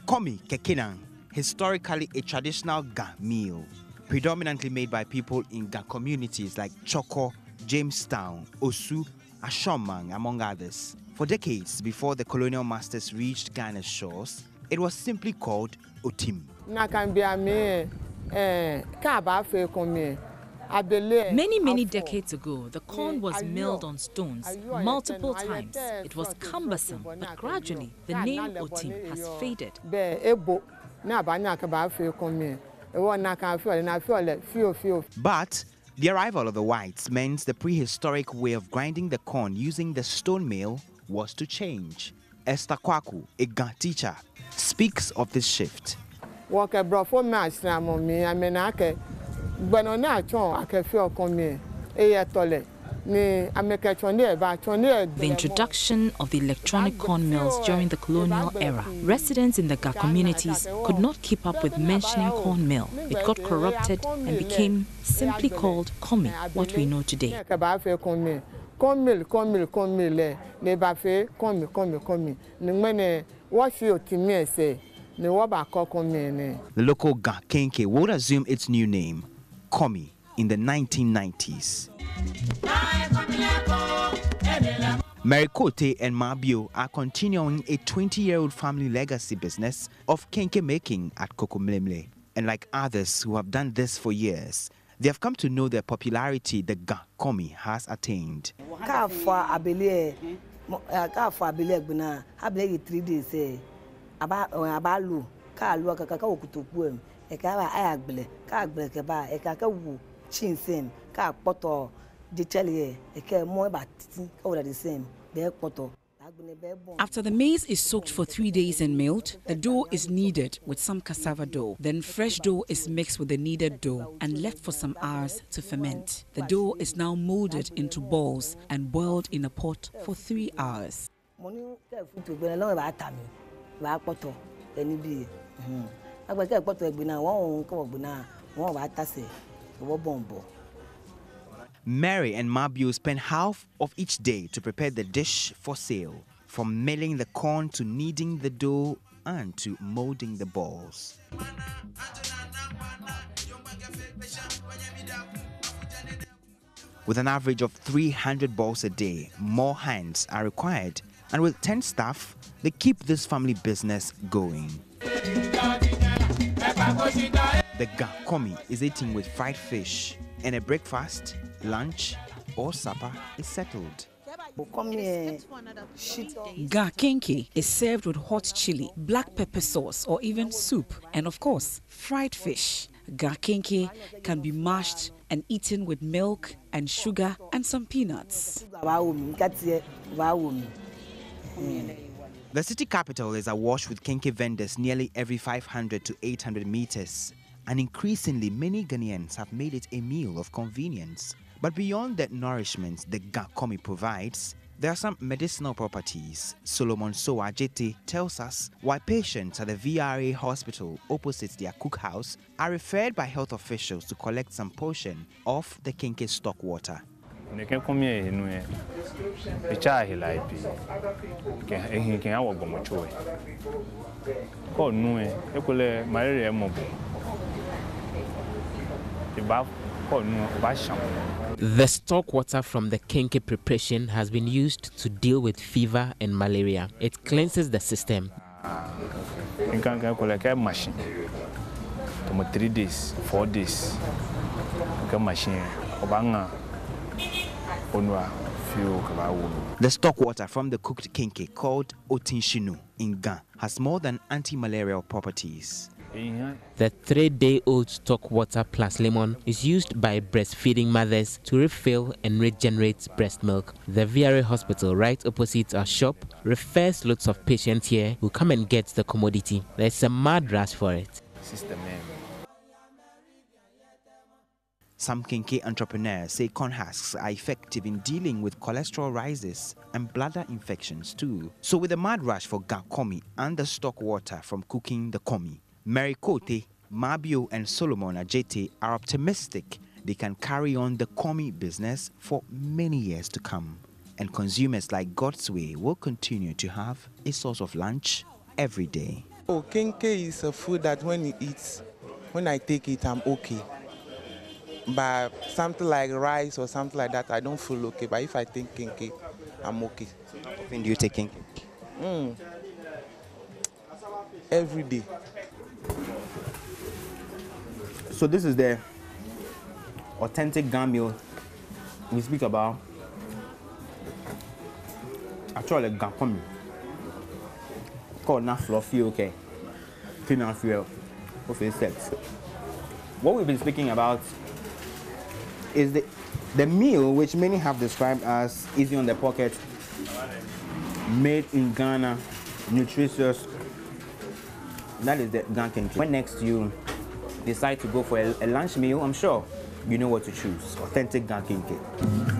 Komi kekinang, historically a traditional Ga meal, predominantly made by people in Ga communities like Choko, Jamestown, Osu, Ashomang, among others. For decades before the colonial masters reached Ghana's shores, it was simply called otim. Many decades ago, the corn was milled on stones multiple times. It was cumbersome, but gradually the name otim has faded. But the arrival of the whites meant the prehistoric way of grinding the corn using the stone mill was to change. Esther Kwaku, a Ga teacher, speaks of this shift. The introduction of the electronic corn mills during the colonial era, residents in the Ga communities could not keep up with mentioning corn mill. It got corrupted and became simply called Komi, what we know today. The local Ga Kenke would assume its new name, Komi, in the 1990s. Mary Kote and Mabio are continuing a 20-year-old family legacy business of kenke making at Kokomlemle. And like others who have done this for years, they have come to know the popularity the Ga Komi has attained. 3 days. After the maize is soaked for 3 days and milled, the dough is kneaded with some cassava dough. Then fresh dough is mixed with the kneaded dough and left for some hours to ferment. The dough is now molded into balls and boiled in a pot for 3 hours. Mary and Mabio spend half of each day to prepare the dish for sale, from milling the corn to kneading the dough and to molding the balls. With an average of 300 balls a day, more hands are required, and with 10 staff, they keep this family business going. The Ga Komi is eaten with fried fish, and a breakfast, lunch, or supper is settled. Ga Kenke is served with hot chili, black pepper sauce, or even soup, and of course, fried fish. Ga Kenke can be mashed and eaten with milk and sugar and some peanuts. The city capital is awash with kenke vendors nearly every 500 to 800 meters. And increasingly, many Ghanaians have made it a meal of convenience. But beyond the nourishment the Ga Komi provides, there are some medicinal properties. Solomon Soa Jete tells us why patients at the VRA hospital opposite their cookhouse are referred by health officials to collect some portion of the kenke stock water. The stock water from the kenke preparation has been used to deal with fever and malaria. It cleanses the system. 3 days, 4 days. The stock water from the cooked kenke, called otinshinu in Ga, has more than anti-malarial properties. The 3-day-old stock water plus lemon is used by breastfeeding mothers to refill and regenerate breast milk. The VRA hospital right opposite our shop refers lots of patients here who come and get the commodity. There's a mad rush for it. Some kenke entrepreneurs say corn husks are effective in dealing with cholesterol rises and bladder infections too. So with the mad rush for Ga Komi and the stock water from cooking the Komi, Mary Kote, Mabio and Solomon Ajete are optimistic they can carry on the Komi business for many years to come. And consumers like God's Way will continue to have a source of lunch every day. Oh, kenke is a food that when I take it, I'm okay. But something like rice or something like that, I don't feel okay. But if I take kenke, I'm okay. How often do you take kenke? Every day. So this is the authentic Ga meal we speak about. Actually, Ga Komi. Called not fluffy, okay. Thin and fuel of insects. What we've been speaking about is the meal which many have described as easy on the pocket, made in Ghana, nutritious. That is the Ga Komi. When next you decide to go for a lunch meal, I'm sure you know what to choose. Authentic Ga Komi.